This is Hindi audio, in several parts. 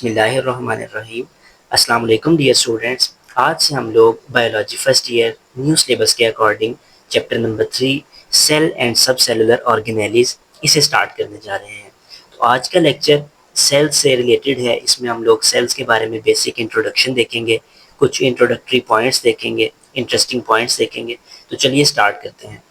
बिस्मिल्लाहिर्रहमानिर्रहीम। अस्सलाम वालेकुम डियर स्टूडेंट्स। आज से हम लोग biology first year new syllabus के according chapter number 3 cell and sub cellular organelles इसे स्टार्ट करने जा रहे हैं। तो आज का लेक्चर सेल्स से रिलेटेड है। इसमें हम लोग सेल्स के बारे में बेसिक इंट्रोडक्शन देखेंगे, कुछ इंट्रोडक्टरी पॉइंट्स देखेंगे, इंटरेस्टिंग पॉइंट्स देखेंगे। तो चलिए स्टार्ट करते हैं।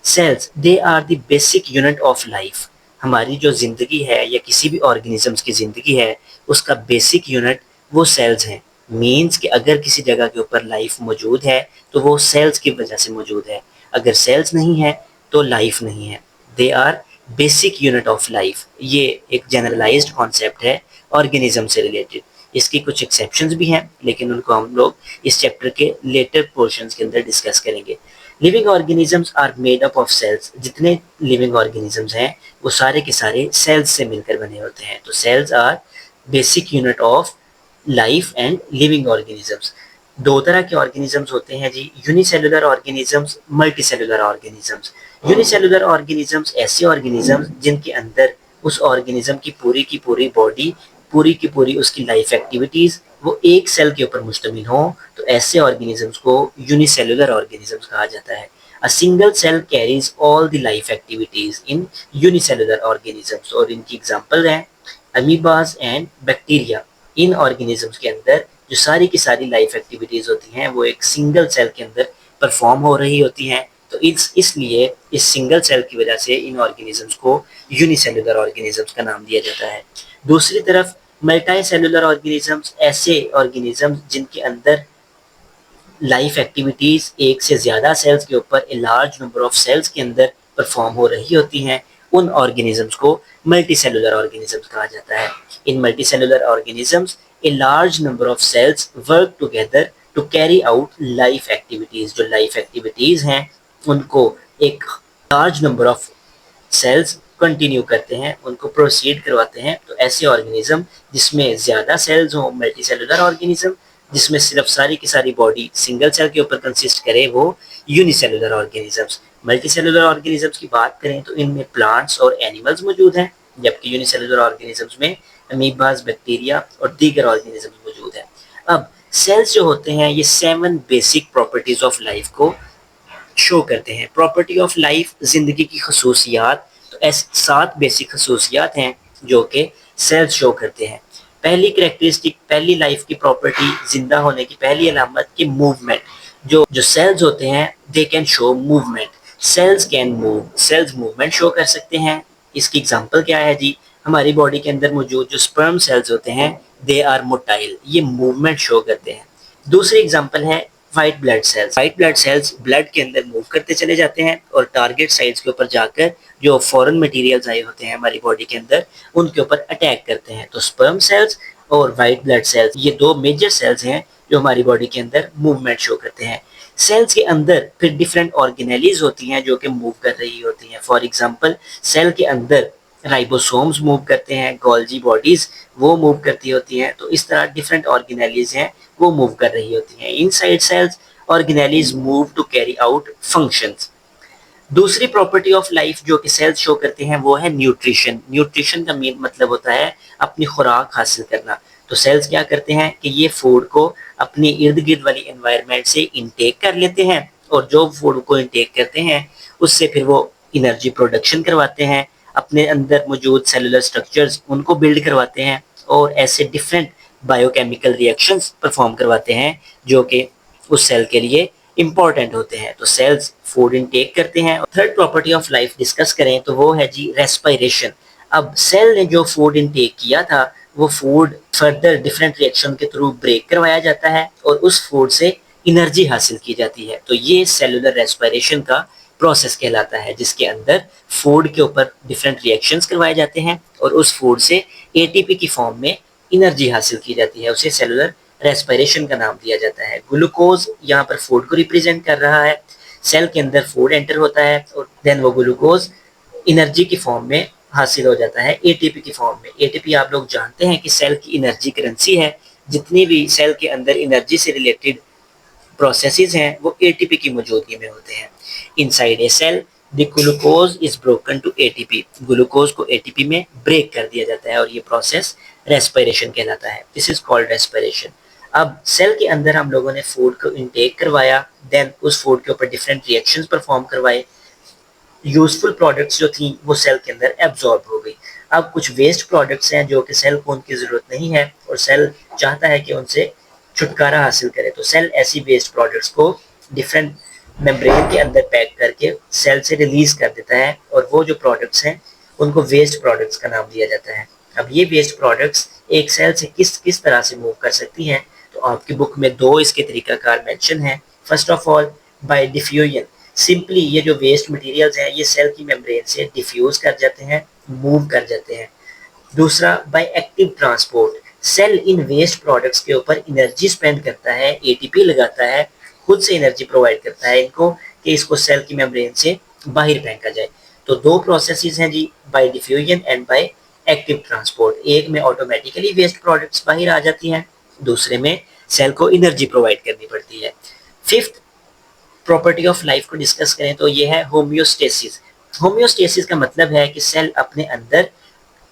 Cells they are the basic unit of life. हमारी जो ज़िंदगी है या किसी भी ऑर्गेनिजम्स की ज़िंदगी है, उसका बेसिक यूनिट वो सेल्स हैं। मीन्स कि अगर किसी जगह के ऊपर लाइफ मौजूद है तो वो सेल्स की वजह से मौजूद है, अगर सेल्स नहीं है तो लाइफ नहीं है। They are basic unit of life. ये एक जनरलाइज्ड कॉन्सेप्ट है ऑर्गेनिज्म से रिलेटेड। इसकी कुछ एक्सेप्शंस भी हैं, लेकिन उनको हम लोग इस चैप्टर के लेटर पोर्शंस के अंदर डिस्कस करेंगे। Living organisms are made up of cells. जितने लिविंग ऑर्गेनिजम्स हैं वो सारे के सारे सेल्स से मिलकर बने होते हैं। तो cells are basic unit of life and living organisms. दो तरह के ऑर्गेनिजम्स होते हैं जी, unicellular organisms, multicellular organisms. Unicellular organisms ऐसे ऑर्गेनिजम्स जिनके अंदर उस ऑर्गेनिज्म की पूरी बॉडी, पूरी की पूरी उसकी लाइफ एक्टिविटीज वो एक सेल के ऊपर मुश्तमिल हो, तो ऐसे ऑर्गेनिजम्स को यूनिसेलुलर ऑर्गेनिजम्स कहा जाता है। A single cell carries all the life activities in unicellular organisms। और इनकी एग्जांपल हैं अमीबास एंड बैक्टीरिया। इन ऑर्गेनिजम्स के अंदर जो सारी की सारी लाइफ एक्टिविटीज होती हैं वो एक सिंगल सेल के अंदर परफॉर्म हो रही होती हैं। तो इसलिए इस सिंगल सेल की वजह से इन ऑर्गेनिजम्स को यूनिसेलुलर ऑर्गेनिजम्स का नाम दिया जाता है। दूसरी तरफ मल्टी सेलुलर ऑर्गेनिजम्स ऐसे ऑर्गेनिजम्स जिनके अंदर लाइफ एक्टिविटीज एक से ज़्यादा सेल्स के ऊपर a large number of cells के अंदर परफॉर्म हो रही होती हैं, उन ऑर्गेनिजम्स को मल्टी सेलुलर ऑर्गेनिजम्स कहा जाता है। In multicellular organisms a large number of cells work together to carry out life activities. जो लाइफ एक्टिविटीज़ हैं उनको एक large number of cells continue करते हैं, उनको प्रोसीड करवाते हैं। तो ऐसे ऑर्गेनिज्म जिसमें ज़्यादा सेल्स हों, मल्टी सेलुलर ऑर्गेनिज्म, जिसमें सिर्फ सारी की सारी बॉडी सिंगल सेल के ऊपर कंसिस्ट करे, वो unicellular organisms. Multi cellular organisms की बात करें तो इनमें प्लांट्स और एनिमल्स मौजूद हैं, जबकि यूनिसेलुलर ऑर्गेनिजम्स में अमीबास, बैक्टीरिया और दीगर ऑर्गेनिजम्स मौजूद हैं। अब सेल्स जो होते हैं ये 7 बेसिक प्रॉपर्टीज ऑफ लाइफ को शो करते हैं। प्रॉपर्टी ऑफ लाइफ, जिंदगी की खसूसियात। तो ऐसे 7 बेसिक खसूसियात हैं जो कि सेल्स शो करते हैं। पहली करेक्टरिस्टिक, पहली लाइफ की प्रॉपर्टी, जिंदा होने की पहली अलामत की मूवमेंट। जो जो सेल्स होते हैं they can show movement. Cells can move, cells movement show कर सकते हैं। इसकी एग्जांपल क्या है जी, हमारी बॉडी के अंदर मौजूद जो स्पर्म सेल्स होते हैं दे आर मोटाइल, ये मूवमेंट शो करते हैं। दूसरी एग्जांपल है white blood cells. White blood cells blood के अंदर मूव करते चले जाते हैं और टारगेट साइट्स के ऊपर जाकर जो फॉरेन मटेरियल्स आए होते हैं हमारी बॉडी के अंदर उनके ऊपर अटैक करते हैं। तो स्पर्म सेल्स और व्हाइट ब्लड सेल्स ये 2 मेजर सेल्स हैं जो हमारी बॉडी के अंदर मूवमेंट शो करते हैं। सेल्स के अंदर फिर डिफरेंट ऑर्गेनेलीज होती हैं जो कि मूव कर रही होती हैं। फॉर एग्जांपल सेल के अंदर राइबोसोम्स मूव करते हैं, गोल्जी बॉडीज वो मूव करती होती हैं। तो इस तरह डिफरेंट ऑर्गेनेलीज हैं वो मूव कर रही होती हैं। Inside cells organelles move to carry out functions. दूसरी प्रॉपर्टी ऑफ लाइफ जो कि सेल्स शो करते हैं वो है न्यूट्रिशन। न्यूट्रिशन का मेन मतलब होता है अपनी खुराक हासिल करना। तो सेल्स क्या करते हैं कि ये फूड को अपने इर्द गिर्द वाली एनवायरनमेंट से इनटेक कर लेते हैं और जो फूड को इनटेक करते हैं उससे फिर वो एनर्जी प्रोडक्शन करवाते हैं, अपने अंदर मौजूद सेलुलर स्ट्रक्चर्स उनको बिल्ड करवाते हैं और ऐसे डिफरेंट बायोकेमिकल रिएक्शंस परफॉर्म करवाते हैं जो कि उस सेल के लिए इंपॉर्टेंट होते हैं। तो सेल्स फूड इनटेक करते हैं। Third property of life discuss करें तो वो है जी रेस्पिरेशन। अब सेल ने जो फूड इनटेक किया था वो फूड फर्दर डिफरेंट रिएक्शन के थ्रू ब्रेक करवाया जाता है और उस फूड से एनर्जी हासिल की जाती है। तो ये सेलुलर रेस्पिरेशन का प्रोसेस कहलाता है, जिसके अंदर फूड के ऊपर डिफरेंट रिएक्शंस करवाए जाते हैं और उस फूड से एटीपी की फॉर्म में एनर्जी हासिल की जाती है। उसे सेलुलर रेस्पिरेशन का नाम दिया जाता है। ग्लूकोज यहाँ पर फूड को रिप्रेजेंट कर रहा है। सेल के अंदर फूड एंटर होता है और देन वो ग्लूकोज एनर्जी की फॉर्म में हासिल हो जाता है, एटीपी की फॉर्म में। एटीपी आप लोग जानते हैं कि सेल की एनर्जी करेंसी है। जितनी भी सेल के अंदर एनर्जी से रिलेटेड प्रोसेसेस हैं वो एटीपी की मौजूदगी में होते हैं। Inside a cell the glucose is broken to ATP. Glucose को एटीपी में ब्रेक कर दिया जाता है और ये प्रोसेस रेस्पिरेशन कहलाता है। This is called respiration. अब सेल के अंदर हम लोगों ने फूड को इनटेक करवाया, देन उस फूड के ऊपर डिफरेंट रिएक्शंस परफॉर्म करवाए, यूजफुल प्रोडक्ट्स जो थी वो सेल के अंदर एब्जॉर्ब हो गई। अब कुछ वेस्ट प्रोडक्ट्स हैं जो कि सेल को उनकी ज़रूरत नहीं है और सेल चाहता है कि उनसे छुटकारा हासिल करे, तो सेल ऐसी वेस्ट प्रोडक्ट्स को डिफरेंट मेम्ब्रेन के अंदर पैक करके सेल से रिलीज कर देता है और वो जो प्रोडक्ट्स हैं उनको वेस्ट प्रोडक्ट्स का नाम दिया जाता है। अब ये वेस्ट प्रोडक्ट्स एक सेल से किस किस तरह से मूव कर सकती हैं, तो आपकी बुक में दो इसके तरीकाकार मेंशन है। First of all bye diffusion, simply ये जो वेस्ट मटेरियल्स हैं ये सेल की मेम्ब्रेन से डिफ्यूज कर जाते हैं, मूव कर जाते हैं। दूसरा by active transport, cell in waste products के ऊपर एनर्जी स्पेंड करता है, एटीपी लगाता है, खुद से एनर्जी प्रोवाइड करता है इनको कि इसको सेल की मेम्ब्रेन से बाहर फेंका जाए। तो दो प्रोसेसेस हैं जी, by diffusion and by active transport. एक में ऑटोमेटिकली वेस्ट प्रोडक्ट्स बाहर आ जाती हैं, दूसरे में सेल को एनर्जी प्रोवाइड करनी पड़ती है। फिफ्थ प्रॉपर्टी ऑफ लाइफ को डिस्कस करें तो ये है होम्योस्टेसिस। होम्योस्टेसिस का मतलब है कि सेल अपने अंदर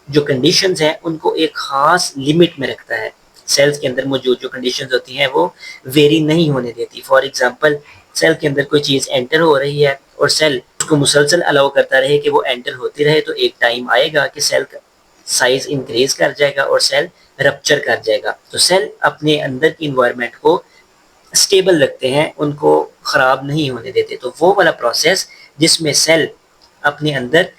जो कंडीशंस हैं उनको एक खास लिमिट में रखता है। सेल्स के अंदर मौजूद जो कंडीशंस होती हैं वो वेरी नहीं होने देती। फॉर एग्जांपल, सेल के अंदर कोई चीज़ एंटर हो रही है और सेल उसको मुसलसल अलाउ करता रहे कि वो एंटर होती रहे, तो एक टाइम आएगा कि सेल का साइज इंक्रीज कर जाएगा और सेल रप्चर कर जाएगा। तो सेल अपने अंदर की इन्वायरमेंट को स्टेबल रखते हैं, उनको ख़राब नहीं होने देते। तो वो वाला प्रोसेस जिसमें सेल अपने अंदर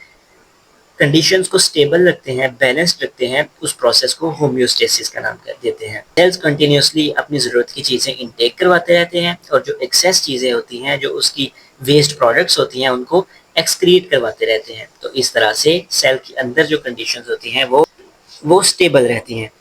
कंडीशंस को स्टेबल रखते हैं, बैलेंस्ड रखते हैं, उस प्रोसेस को होम्योस्टेसिस का नाम कर देते हैं। सेल्स कंटिन्यूसली अपनी ज़रूरत की चीज़ें इनटेक करवाते रहते हैं और जो एक्सेस चीज़ें होती हैं, जो उसकी वेस्ट प्रोडक्ट्स होती हैं, उनको एक्सक्रीट करवाते रहते हैं। तो इस तरह से सेल के अंदर जो कंडीशंस होती हैं वो स्टेबल रहती हैं।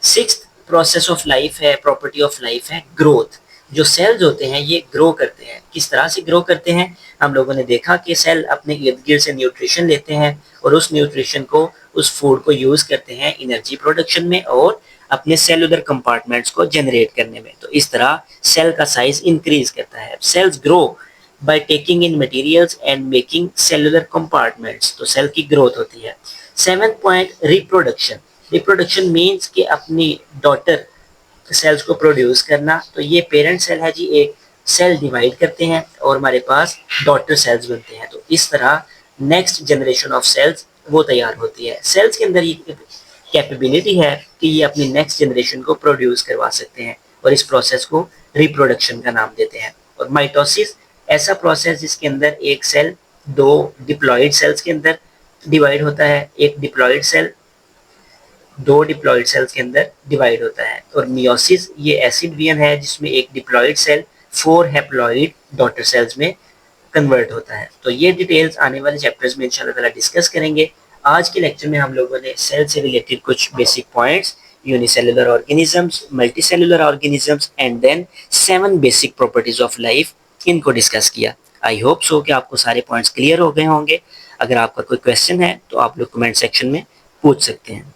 सिक्स्थ प्रोसेस ऑफ लाइफ है, प्रॉपर्टी ऑफ लाइफ है ग्रोथ। जो सेल्स होते हैं ये ग्रो करते हैं। किस तरह से ग्रो करते हैं? हम लोगों ने देखा कि सेल अपने इर्द गिर्द से न्यूट्रिशन लेते हैं और उस न्यूट्रिशन को, उस फूड को यूज़ करते हैं एनर्जी प्रोडक्शन में और अपने सेलुलर कंपार्टमेंट्स को जनरेट करने में। तो इस तरह सेल का साइज इंक्रीज करता है। Cells grow by taking in materials and making cellular compartments, तो सेल की ग्रोथ होती है। Seventh point, reproduction. Reproduction means कि अपनी डॉटर सेल्स को प्रोड्यूस करना। तो ये पेरेंट सेल है जी, एक सेल डिवाइड करते हैं और हमारे पास डॉटर सेल्स बनते हैं। तो इस तरह नेक्स्ट जनरेशन ऑफ सेल्स वो तैयार होती है। सेल्स के अंदर ये कैपेबिलिटी है कि ये अपनी नेक्स्ट जनरेशन को प्रोड्यूस करवा सकते हैं और इस प्रोसेस को रिप्रोडक्शन का नाम देते हैं। और माइटोसिस ऐसा प्रोसेस जिसके अंदर एक सेल दो डिप्लॉइड सेल्स के अंदर डिवाइड होता है, एक डिप्लॉइड सेल दो डिप्लॉइड सेल्स के अंदर डिवाइड होता है। और मियोसिस ये ऐसी डिवीजन है जिसमें एक diploid cell 4 haploid daughter cells में कन्वर्ट होता है। तो ये डिटेल्स आने वाले चैप्टर्स में इंशाल्लाह ताला डिस्कस करेंगे। आज के लेक्चर में हम लोगों ने सेल से रिलेटेड कुछ basic points, unicellular organisms, multicellular organisms and then 7 basic properties of life, इनको डिस्कस किया। आई होप सो कि आपको सारे पॉइंट्स क्लियर हो गए होंगे। अगर आपका कोई क्वेश्चन है तो आप लोग कमेंट सेक्शन में पूछ सकते हैं।